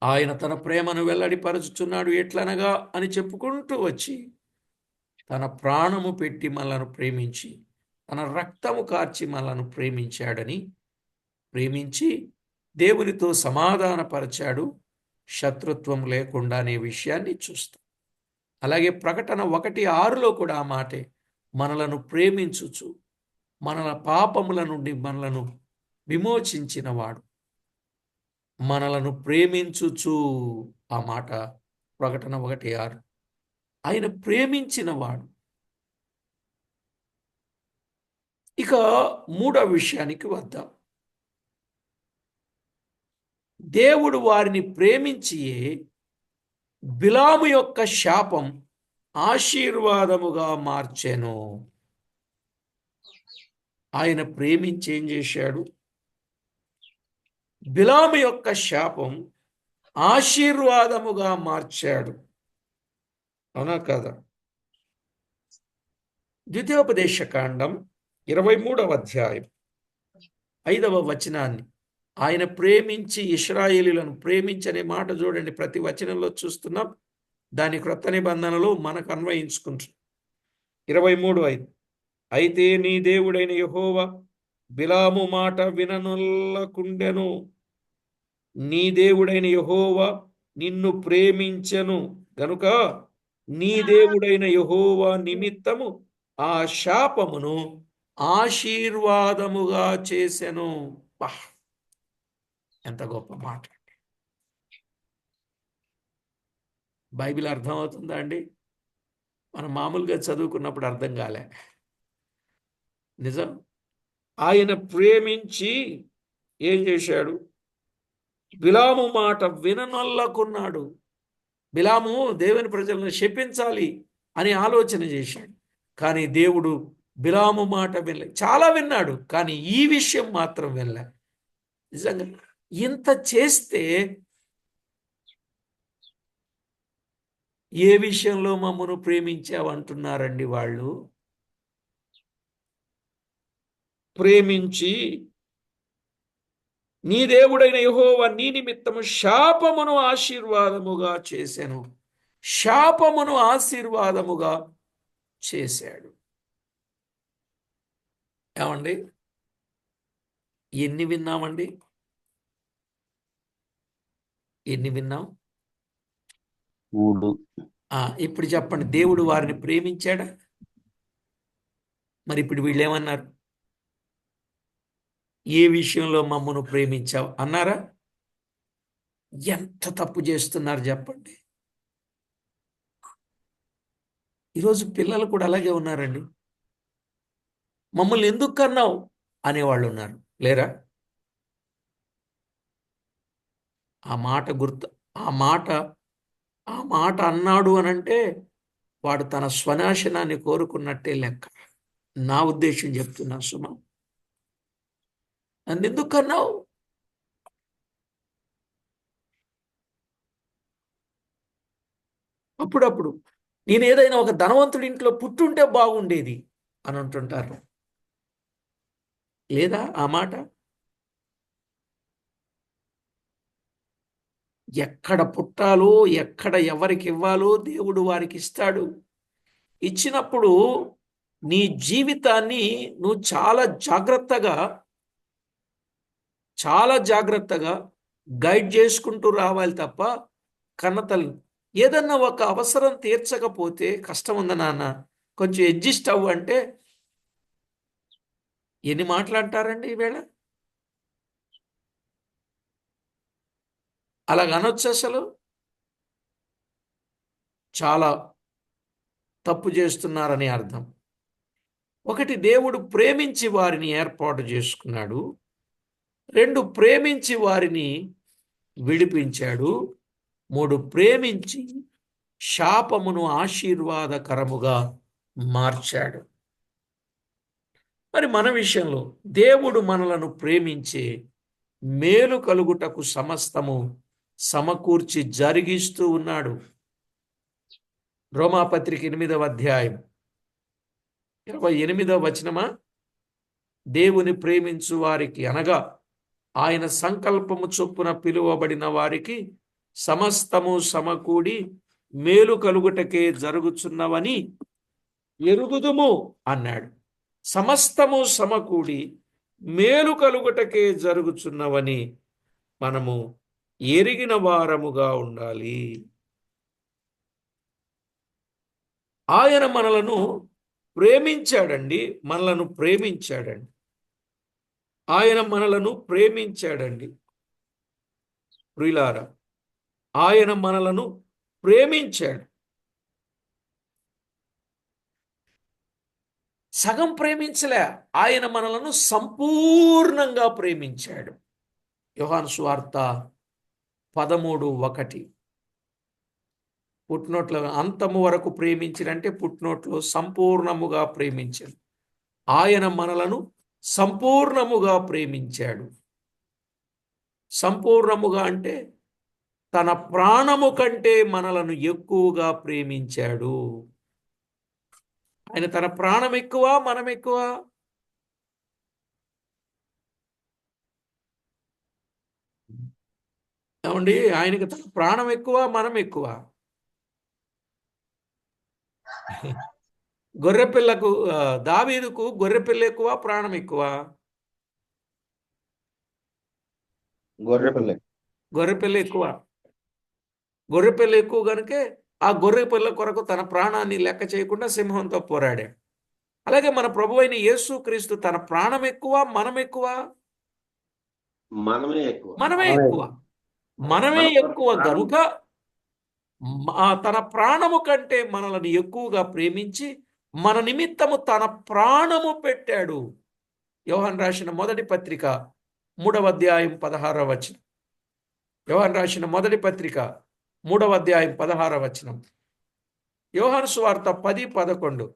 ఆయన తన ప్రేమను వెల్లడిపరచుచున్నాడు ఎట్లనగా అని చెప్పుకుంటూ వచ్చి తన ప్రాణము పెట్టి మనలను ప్రేమించి తన రక్తము కార్చి మనలను ప్రేమించి దేవునితో సమాధానపరిచాడు, శత్రుత్వం లేకుండా అనే విషయాన్ని చూస్తాం. అలాగే ప్రకటన 1:6లో కూడా ఆ మాటే, మనలను ప్రేమించుచు మనల పాపముల నుండి మనలను విమోచించినవాడు. మనలను ప్రేమించుచు, ఆ మాట ప్రకటన 1:6. ఆయన ప్రేమించినవాడు. ఇక మూడవ విషయానికి వద్దాం. దేవుడు వారిని ప్రేమించి బిలాము యొక్క శాపం ఆశీర్వాదముగా మార్చెను. ఆయన ప్రేమించి ఏం చేశాడు? బిలాము యొక్క శాపం ఆశీర్వాదముగా మార్చాడు. అవునా కాదా? ద్వితీయోపదేశ కాండం 23వ అధ్యాయం 5వ వచనాన్ని, ఆయన ప్రేమించి ఇశ్రాయేలీయులను ప్రేమించనే మాట చూడండి. ప్రతి వచనంలో చూస్తున్నాం. దాని క్రొత్త నిబంధనలో మనకు అన్వయించుకుంటున్నాం. 23:5. అయితే నీ దేవుడైన యెహోవా బిలాము మాట విననొల్లకుండెను. నీ దేవుడైన యెహోవా నిన్ను ప్రేమించెను గనుక నీ దేవుడైన యెహోవా నిమిత్తము ఆ శాపమును ఆశీర్వాదముగా చేసెను. ఎంత గొప్ప మాట! బైబిల్ అర్థమవుతుందా అండి? మనం మామూలుగా చదువుకున్నప్పుడు అర్థం కాలే. నిజం. ఆయన ప్రేమించి ఏం చేశాడు? బిలాము మాట విననొల్లకున్నాడు. బిలాము దేవుని ప్రజలను శపించాలి అని ఆలోచన చేశాడు. కానీ దేవుడు బిలాము మాట వినలే. చాలా విన్నాడు, కానీ ఈ విషయం మాత్రం వినలే. నిజంగా ఇంత చేస్తే ఏ విషయంలో మమ్మను ప్రేమించావంటున్నారండి వాళ్ళు? ప్రేమించి నీ దేవుడైన యెహోవా నీ నిమిత్తము శాపమును ఆశీర్వాదముగా చేసెను. శాపమును ఆశీర్వాదముగా చేశాడు. ఏమండి? ఎన్ని విన్నామండి? ఎన్ని విన్నాం? 3. ఇప్పుడు చెప్పండి, దేవుడు వారిని ప్రేమించాడా? మరి ఇప్పుడు వీళ్ళు ఏమన్నారు? ఏ విషయంలో మమ్మను ప్రేమించావు అన్నారా? ఎంత తప్పు చేస్తున్నారు చెప్పండి. ఈరోజు పిల్లలు కూడా అలాగే ఉన్నారండి. మమ్మల్ని ఎందుకు కన్నావు అనేవాళ్ళు ఉన్నారు, లేరా? ఆ మాట గుర్తు ఆ మాట ఆ మాట అన్నాడు అనంటే వాడు తన స్వనాశనాన్ని కోరుకున్నట్టే లెక్క. నా ఉద్దేశం చెప్తున్నా సుమా. నన్ను ఎందుకు కన్నావు? అప్పుడప్పుడు నేను ఏదైనా ఒక ధనవంతుడి ఇంట్లో పుట్టుంటే బాగుండేది అని అంటుంటారు, లేదా ఆ మాట? ఎక్కడ పుట్టాలో, ఎక్కడ ఎవరికి ఇవ్వాలో దేవుడు వారికి ఇస్తాడు. ఇచ్చినప్పుడు నీ జీవితాన్ని నువ్వు చాలా జాగ్రత్తగా గైడ్ చేసుకుంటూ రావాలి తప్ప, కన్నతల్లి ఏదన్నా ఒక అవసరం తీర్చకపోతే కష్టం ఉంది నాన్న, కొంచెం అడ్జస్ట్ అవ్వు అంటే ఎన్ని మాట్లాడతారండి ఈవేళ? అలాగ అనొచ్చు అసలు? చాలా తప్పు చేస్తున్నారని అర్థం. ఒకటి, దేవుడు ప్రేమించి వారిని ఏర్పాటు చేసుకున్నాడు. 2, ప్రేమించి వారిని విడిపించాడు. 3, ప్రేమించి శాపమును ఆశీర్వాదకరముగా మార్చాడు. మరి మన విషయంలో దేవుడు మనలను ప్రేమించే మేలు కలుగుటకు సమస్తము సమకూర్చి జరిగిస్తూ ఉన్నాడు. రోమాపత్రిక 8వ అధ్యాయం 28వ వచనమా? దేవుని ప్రేమించు వారికి అనగా ఆయన సంకల్పము చొప్పున పిలువబడిన వారికి సమస్తము సమకూడి మేలు కలుగుటకే జరుగుచున్నవని ఎరుగుదుము అన్నాడు. సమస్తము సమకూడి మేలు కలుగుటకే జరుగుచున్నవని మనము ఎరిగిన వారముగా ఉండాలి. ఆయన మనలను ప్రేమించాడండి. ఆయన మనలను ప్రేమించాడండి. ప్రియులారా, ఆయన మనలను ప్రేమించాడు. సగం ప్రేమించలే, ఆయన మనలను సంపూర్ణంగా ప్రేమించాడు. యోహాను సువార్త 13:1. పుట్నోట్లో అంతము వరకు ప్రేమించినంటే పుట్నోట్లో సంపూర్ణముగా ప్రేమించాడు. ఆయన మనలను సంపూర్ణముగా ప్రేమించాడు. సంపూర్ణముగా అంటే తన ప్రాణము కంటే మనలను ఎక్కువగా ప్రేమించాడు. ఆయన తన ప్రాణం ఎక్కువ, మనం ఎక్కువ? ఏమండి, ఆయనకి తన ప్రాణం ఎక్కువ, మనం ఎక్కువ? గొర్రెపిల్లకు దావీదుకు గొర్రెపిల్ల ఎక్కువ, ప్రాణం ఎక్కువ? గొర్రెపిల్ల. గొర్రెపిల్ల ఎక్కువ. గొర్రెపిల్ల ఎక్కువ కనుకే ఆ గొర్రెపిల్ల కొరకు తన ప్రాణాన్ని లెక్క చేయకుండా సింహంతో పోరాడాడు. అలాగే మన ప్రభువైన యేసుక్రీస్తు తన ప్రాణం ఎక్కువ, మనం ఎక్కువ? మనమే ఎక్కువ. మనమే ఎక్కువ. మనమే ఎక్కువ గనుక తన ప్రాణము కంటే మనల్ని ఎక్కువగా ప్రేమించి మన నిమిత్తము తన ప్రాణము పెట్టాడు. యోహాను రాసిన మొదటి పత్రిక 3వ అధ్యాయం 16వ వచనం. యోహాను రాసిన మొదటి పత్రిక 3వ అధ్యాయం 16వ వచనం. యోహాను సువార్త 10:11.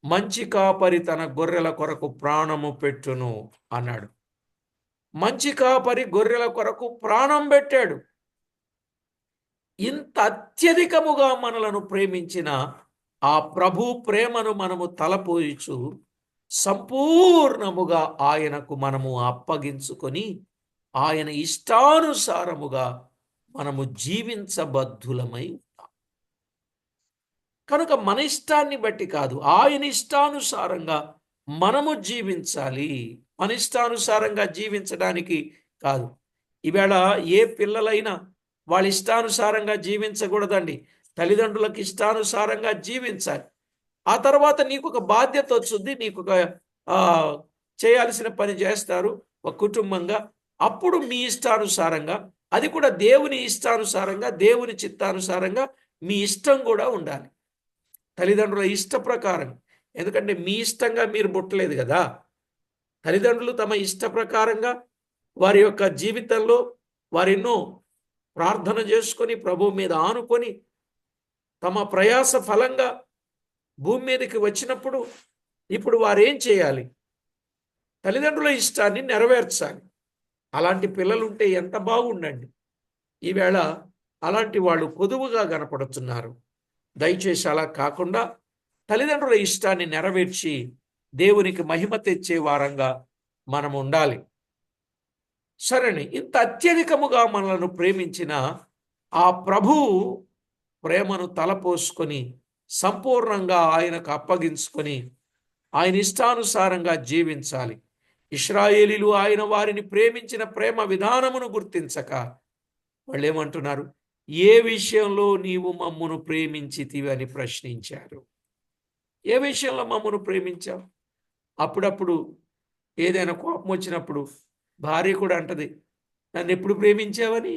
మంచి కాపరి తన గొర్రెల కొరకు ప్రాణము పెట్టును అన్నాడు. మంచి కాపరి గొర్రెల కొరకు ప్రాణం పెట్టాడు. ఇంత అత్యధికముగా మనలను ప్రేమించిన ఆ ప్రభు ప్రేమను మనము తలపోయిచు సంపూర్ణముగా ఆయనకు మనము అప్పగించుకొని ఆయన ఇష్టానుసారముగా మనము జీవించబద్ధులమై ఉన్నాం. కనుక మన ఇష్టాన్ని బట్టి కాదు, ఆయన ఇష్టానుసారంగా మనము జీవించాలి. మన ఇష్టానుసారంగా జీవించడానికి కాదు. ఈవేళ ఏ పిల్లలైనా వాళ్ళ ఇష్టానుసారంగా జీవించకూడదండి. తల్లిదండ్రులకు ఇష్టానుసారంగా జీవించాలి. ఆ తర్వాత నీకొక బాధ్యత వచ్చుద్ది. నీకొక ఆహ్, చేయాల్సిన పని చేస్తారు ఒక కుటుంబంగా. అప్పుడు మీ ఇష్టానుసారంగా, అది కూడా దేవుని ఇష్టానుసారంగా, దేవుని చిత్తానుసారంగా మీ ఇష్టం కూడా ఉండాలి. తల్లిదండ్రుల ఇష్ట ప్రకారం. ఎందుకంటే మీ ఇష్టంగా మీరు పుట్టలేదు గదా! తల్లిదండ్రులు తమ ఇష్ట ప్రకారంగా వారి యొక్క జీవితంలో వారెన్నో ప్రార్థన చేసుకొని, ప్రభువు మీద ఆనుకొని, తమ ప్రయాస ఫలంగా భూమి మీదకి వచ్చినప్పుడు, ఇప్పుడు వారేం చేయాలి? తల్లిదండ్రుల ఇష్టాన్ని నెరవేర్చాలి. అలాంటి పిల్లలుంటే ఎంత బాగుండండి. ఈవేళ అలాంటి వాళ్ళు కొదువుగా కనపడుతున్నారు. దయచేసి అలా కాకుండా తల్లిదండ్రుల ఇష్టాన్ని నెరవేర్చి దేవునికి మహిమ తెచ్చే వారంగా మనం ఉండాలి. సరేని ఇంత అత్యధికముగా మనలను ప్రేమించిన ఆ ప్రభువు ప్రేమను తలపోసుకొని సంపూర్ణంగా ఆయనకు అప్పగించుకొని ఆయన ఇష్టానుసారంగా జీవించాలి. ఇశ్రాయేలీలు ఆయన వారిని ప్రేమించిన ప్రేమ విధానమును గుర్తించక వాళ్ళు ఏమంటున్నారు? ఏ విషయంలో నీవు మమ్మును ప్రేమించితివి అని ప్రశ్నించారు. ఏ విషయంలో మమ్మను ప్రేమించావు? అప్పుడప్పుడు ఏదైనా కోపం వచ్చినప్పుడు భార్య కూడా అంటది, నన్నెప్పుడు ప్రేమించావని,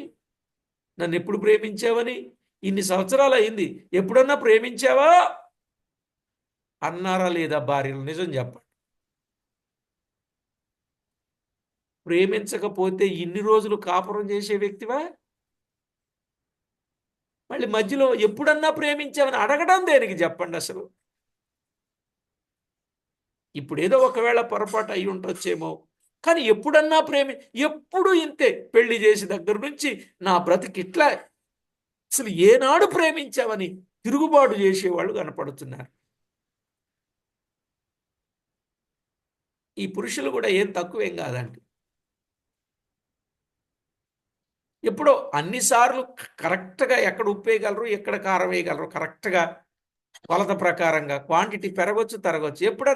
నన్నెప్పుడు ప్రేమించావని, ఇన్ని సంవత్సరాలు అయింది, ఎప్పుడన్నా ప్రేమించావా అన్నారా లేదా భార్యలు? నిజం చెప్పండి. ప్రేమించకపోతే ఇన్ని రోజులు కాపురం చేసే వ్యక్తివా? మళ్ళీ మధ్యలో ఎప్పుడన్నా ప్రేమించావని అడగడం దేనికి చెప్పండి అసలు? ఇప్పుడేదో ఒకవేళ పొరపాటు అయి ఉండొచ్చేమో, కానీ ఎప్పుడన్నా ఎప్పుడు ఇంతే. పెళ్లి చేసి దగ్గర నుంచి నా బ్రతికిట్లా, అసలు ఏనాడు ప్రేమించావని తిరుగుబాటు చేసేవాళ్ళు కనపడుతున్నారు. ఈ పురుషులు కూడా ఏం తక్కువేం కాదండి. ఎప్పుడో అన్నిసార్లు కరెక్ట్గా ఎక్కడ ఉప్పు వేయగలరు, ఎక్కడ కారం వేయగలరు, కరెక్ట్గా కొలత ప్రకారంగా క్వాంటిటీ పెరగొచ్చు, తరగొచ్చు. ఎప్పుడు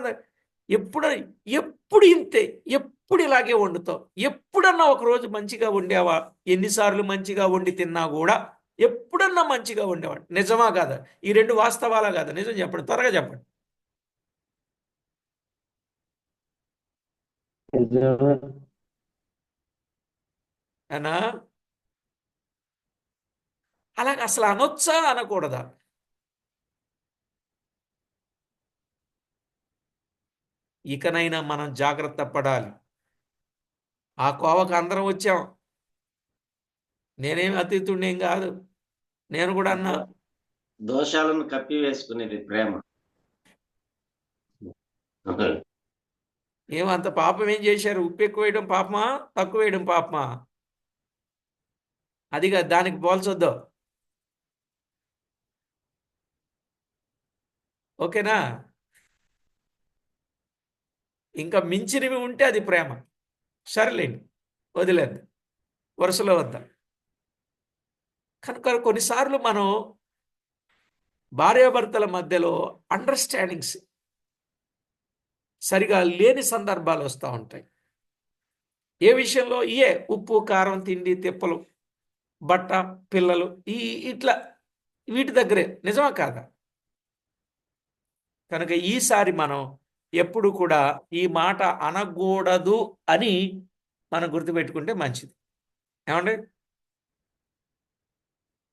ఎప్పుడు ఇంతే, ఎప్పుడు ఇలాగే వండుతావు, ఎప్పుడన్నా ఒకరోజు మంచిగా వండావా? ఎన్నిసార్లు మంచిగా వండి తిన్నా కూడా ఎప్పుడన్నా మంచిగా వండేవాడు. నిజమా కాదా? ఈ రెండు వాస్తవాలా కాదా? నిజం చెప్పండి, త్వరగా చెప్పండి. అనా అలాగ అసలు అనొచ్చా అనకూడదా? ఇకనైనా మనం జాగ్రత్త పడాలి. ఆ కోవకు అందరం వచ్చాం. నేనేమి అతీతుడినేం కాదు. నేను కూడా అన్నా, దోషాలను కప్పివేసుకునేది ప్రేమ. ఏమంత పాపం ఏం చేశారు? ఉప్పు ఎక్కువ వేయడం పాపమా, తక్కువ వేయడం పాపమా? అదిగా దానికి పోల్చొద్దు. ఓకేనా? ఇంకా మించినవి ఉంటే అది ప్రేమ. సరేలేండి, వదిలేదు, వరుసలో వద్దాం. కనుక కొన్నిసార్లు మనం భార్యాభర్తల మధ్యలో అండర్స్టాండింగ్స్ సరిగా లేని సందర్భాలు వస్తూ ఉంటాయి. ఏ విషయంలో? ఉప్పు కారం, తిండి తిప్పలు, బట్ట, పిల్లలు, ఇట్లా వీటి దగ్గరే. నిజమా కాదా? కనుక ఈసారి మనం ఎప్పుడు కూడా ఈ మాట అనకూడదు అని మనం గుర్తుపెట్టుకుంటే మంచిది. ఏమండి?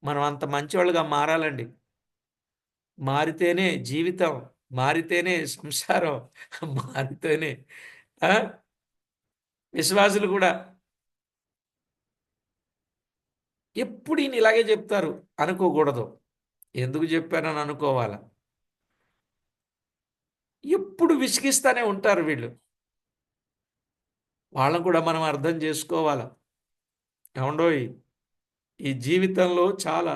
మనం అంత మంచివాళ్ళుగా మారాలండి. మారితేనే జీవితం, మారితేనే సంసారం, మారితేనే విశ్వాసులు కూడా. ఎప్పుడు ఈయన ఇలాగే చెప్తారు అనుకోకూడదు. ఎందుకు చెప్పానని అనుకోవాలా? ఎప్పుడు విసిగిస్తానే ఉంటారు వీళ్ళు. వాళ్ళని కూడా మనం అర్థం చేసుకోవాలా. ఏమండోయ్, ఈ జీవితంలో చాలా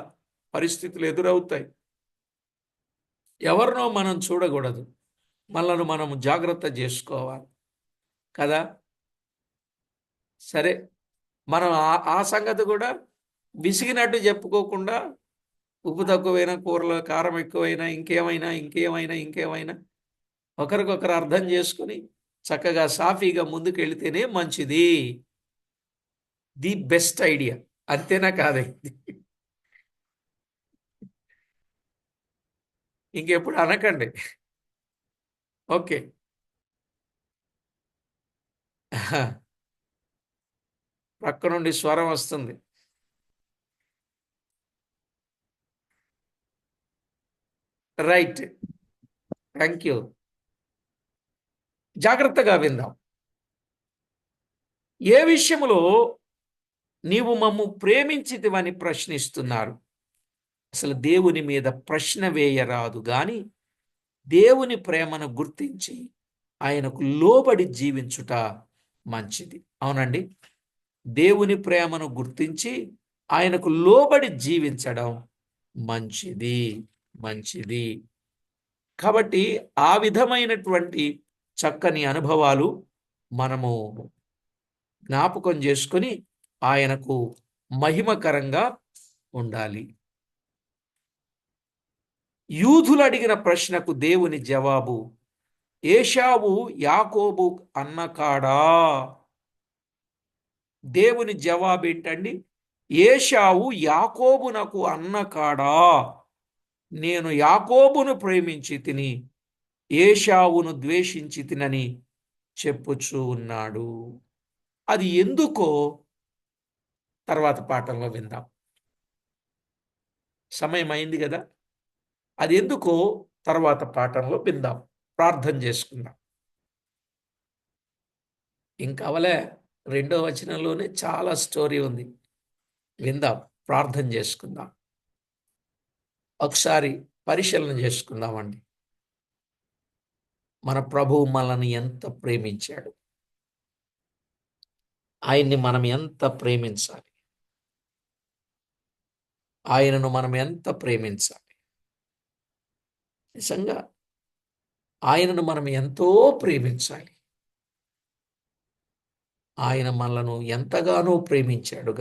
పరిస్థితులు ఎదురవుతాయి. ఎవరినో మనం చూడకూడదు, మనల్ని మనం జాగ్రత్త చేసుకోవాలి కదా. సరే, మనం ఆ సంగతి కూడా విసిగినట్టు చెప్పుకోకుండా, ఉప్పు తక్కువైనా, కూరలో కారం ఎక్కువైనా, ఇంకేమైనా ఒకరికొకరు అర్థం చేసుకుని చక్కగా సాఫీగా ముందుకెళ్తేనే మంచిది. The best idea. అంతేనా కాదండి? ఇంకెప్పుడు అనకండి. ఓకే. పక్క నుండి స్వరం వస్తుంది. రైట్. Thank you. జాగ్రత్తగా విందాం. ఏ విషయములో నీవు మమ్ము ప్రేమించితివని ప్రశ్నిస్తున్నారు? అసలు దేవుని మీద ప్రశ్న వేయరాదు గాని దేవుని ప్రేమను గుర్తించి ఆయనకు లోబడి జీవించుట మంచిది. అవునండి. దేవుని ప్రేమను గుర్తించి ఆయనకు లోబడి జీవించడం మంచిది. మంచిది. కాబట్టి ఆ విధమైనటువంటి చక్కని అనుభవాలు మనము జ్ఞాపకం చేసుకొని ఆయనకు మహిమకరంగా ఉండాలి. యూదులు అడిగిన ప్రశ్నకు దేవుని జవాబు, ఏశావు యాకోబు అన్నకాడా. దేవుని జవాబు ఏంటండి? ఏశావు యాకోబునకు అన్నకాడా. నేను యాకోబును ప్రేమించి తిని ఏశావును ద్వేషించి తినని చెప్పుచూ ఉన్నాడు. అది ఎందుకో తర్వాత పాఠంలో విందాం. సమయం అయింది కదా. అది ఎందుకో తర్వాత పాఠంలో విందాం. ప్రార్థన చేసుకుందాం. ఇంకవలే 2వ వచనంలోనే చాలా స్టోరీ ఉంది. విందాం. ప్రార్థన చేసుకుందాం. ఒకసారి పరిశీలన చేసుకుందామండి. మన ప్రభువు మనల్ని ఎంత ప్రేమించాడు. ఆయన్ని మనం ఎంత ప్రేమించాలి. ఆయనను మనం ఎంత ప్రేమించాలి. నిజంగా ఆయనను మనం ఎంతో ప్రేమించాలి. ఆయన మనలను ఎంతగానో ప్రేమించాడు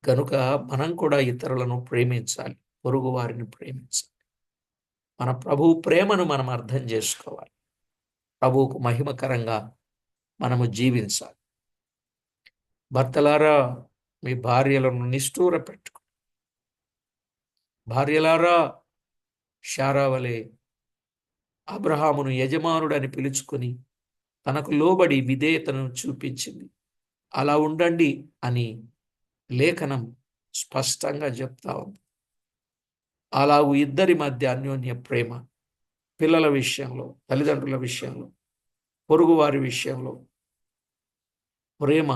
గనుక మనం కూడా ఇతరులను ప్రేమించాలి. పొరుగు వారిని ప్రేమించాలి. మన ప్రభువు ప్రేమను మనం అర్థం చేసుకోవాలి. ప్రభువుకు మహిమకరంగా మనము జీవించాలి. భర్తలారా, మీ భార్యలను నిష్ఠూర పెట్టుకు. భార్యలారా, శారావలే అబ్రహామును యజమానుడని పిలుచుకొని తనకు లోబడి విధేయతను చూపించింది. అలా ఉండండి అని లేఖనం స్పష్టంగా చెప్తా ఉంది. అలాగూ ఇద్దరి మధ్య అన్యోన్య ప్రేమ, పిల్లల విషయంలో, తల్లిదండ్రుల విషయంలో, పొరుగువారి విషయంలో ప్రేమ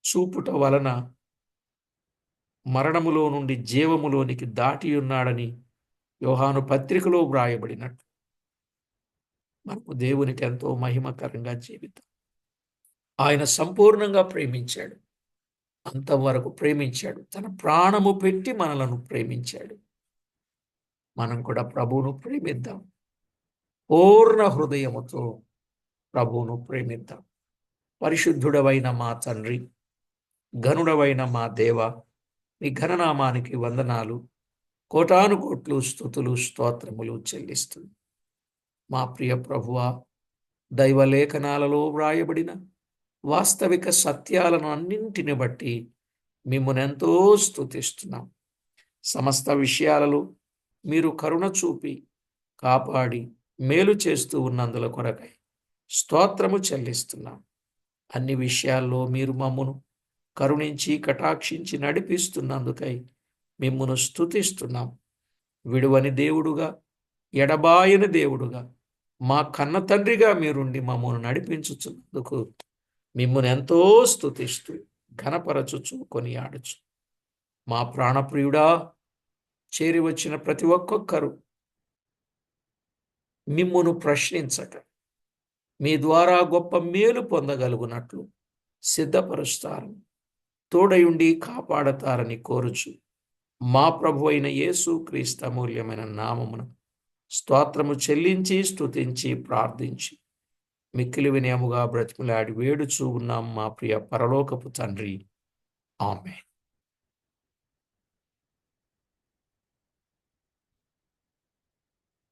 చూపుట వలన మరణములో నుండి జీవములోనికి దాటి ఉన్నాడని యోహాను పత్రికలో వ్రాయబడినట్టు మనకు దేవునికి ఎంతో మహిమకరంగా జీవితం. ఆయన సంపూర్ణంగా ప్రేమించాడు. అంతవరకు ప్రేమించాడు. తన ప్రాణము పెట్టి మనలను ప్రేమించాడు. మనం కూడా ప్రభువును ప్రేమిద్దాం. పూర్ణ హృదయముతో ప్రభువును ప్రేమిద్దాం. పరిశుద్ధుడవైన మా తండ్రి, ఘనుడవైన మా దేవ, మీ ఘననామానికి వందనాలు, కోటాను కోట్లు స్తుతులు స్తోత్రములు చెల్లిస్తుంది. మా ప్రియ ప్రభువా, దైవలేఖనాలలో వ్రాయబడిన వాస్తవిక సత్యాలను అన్నింటిని బట్టి మిమ్మును ఎంతో స్తుతిస్తున్నాం. సమస్త విషయాలలో మీరు కరుణ చూపి కాపాడి మేలు చేస్తూ ఉన్నందుల కొరకై స్తోత్రము చెల్లిస్తున్నాం. అన్ని విషయాల్లో మీరు మమ్మును కరుణించి కటాక్షించి నడిపిస్తున్నందుకై మిమ్మును స్తుతిస్తున్నాం. విడువని దేవుడుగా, ఎడబాయని దేవుడుగా, మా కన్న తండ్రిగా మీరుండి మమ్మను నడిపించుచున్నందుకు మిమ్మును ఎంతో స్తుతిస్తూ ఘనపరచుచు కొనియాడుచు. మా ప్రాణప్రియుడా, చేరి వచ్చిన ప్రతి ఒక్కొక్కరు మిమ్మును ప్రశ్నించక మీ ద్వారా గొప్ప మేలు పొందగలుగునట్లు సిద్ధపరుస్తారు, తోడయుండి కాపాడతారని కోరుచు మా ప్రభు అయిన యేసు క్రీస్తు అమూల్యమైన నామమున స్తోత్రము చెల్లించి స్తుతించి ప్రార్థించి మిక్కిలి వినయముగా బ్రతిమలాడి వేడుచూ ఉన్నాం మా ప్రియ పరలోకపు తండ్రి. ఆమేన్.